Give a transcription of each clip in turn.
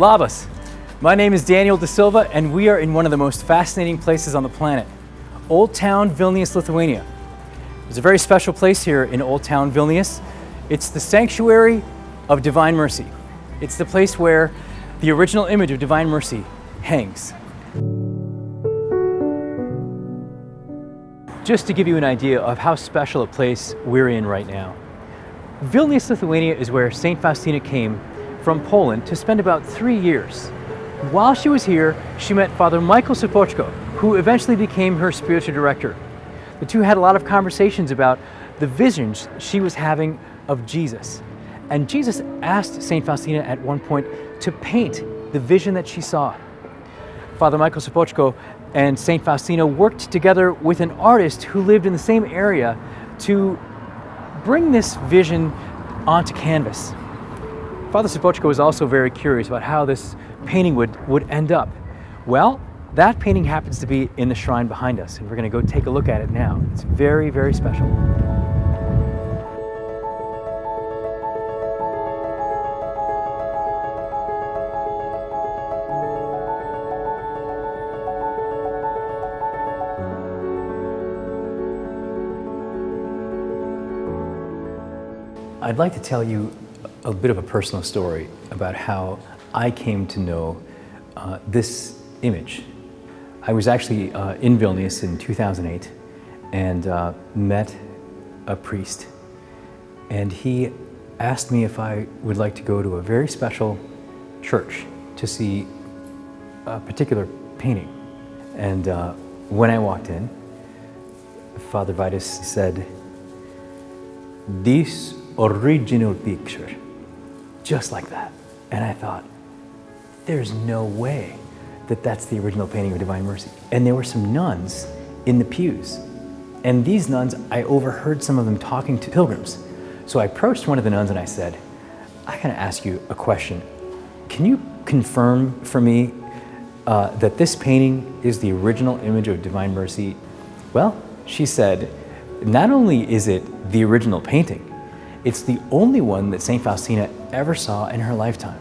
Labas! My name is Daniel Da Silva, and we are in one of the most fascinating places on the planet, Old Town Vilnius, Lithuania. There's a very special place here in Old Town Vilnius. It's the Sanctuary of Divine Mercy. It's the place where the original image of Divine Mercy hangs. Just to give you an idea of how special a place we're in right now, Vilnius, Lithuania is where St. Faustina came from Poland to spend about 3 years. While she was here, she met Father Michael Sopoćko, who eventually became her spiritual director. The two had a lot of conversations about the visions she was having of Jesus. And Jesus asked St. Faustina at one point to paint the vision that she saw. Father Michael Sopoćko and St. Faustina worked together with an artist who lived in the same area to bring this vision onto canvas. Father Sopoćko was also very curious about how this painting would end up. Well, that painting happens to be in the shrine behind us, and we're going to go take a look at it now. It's very, very special. I'd like to tell you a bit of a personal story about how I came to know this image. I was actually in Vilnius in 2008 and met a priest, and he asked me if I would like to go to a very special church to see a particular painting. And when I walked in, Father Vitus said, "This original picture," just like that. And I thought, there's no way that that's the original painting of Divine Mercy. And there were some nuns in the pews. And these nuns, I overheard some of them talking to pilgrims. So I approached one of the nuns and I said, I gotta ask you a question. Can you confirm for me that this painting is the original image of Divine Mercy? Well, she said, not only is it the original painting, it's the only one that St. Faustina ever saw in her lifetime.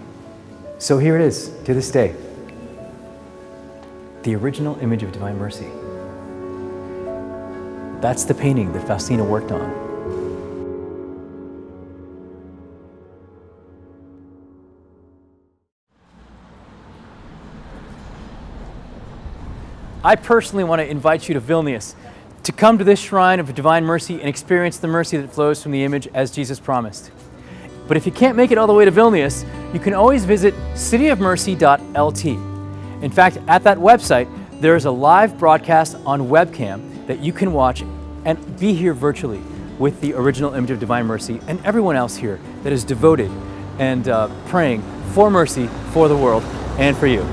So here it is, to this day. The original image of Divine Mercy. That's the painting that Faustina worked on. I personally want to invite you to Vilnius, to come to this shrine of Divine Mercy and experience the mercy that flows from the image as Jesus promised. But if you can't make it all the way to Vilnius, you can always visit cityofmercy.lt. In fact, at that website, there is a live broadcast on webcam that you can watch and be here virtually with the original image of Divine Mercy and everyone else here that is devoted and praying for mercy for the world and for you.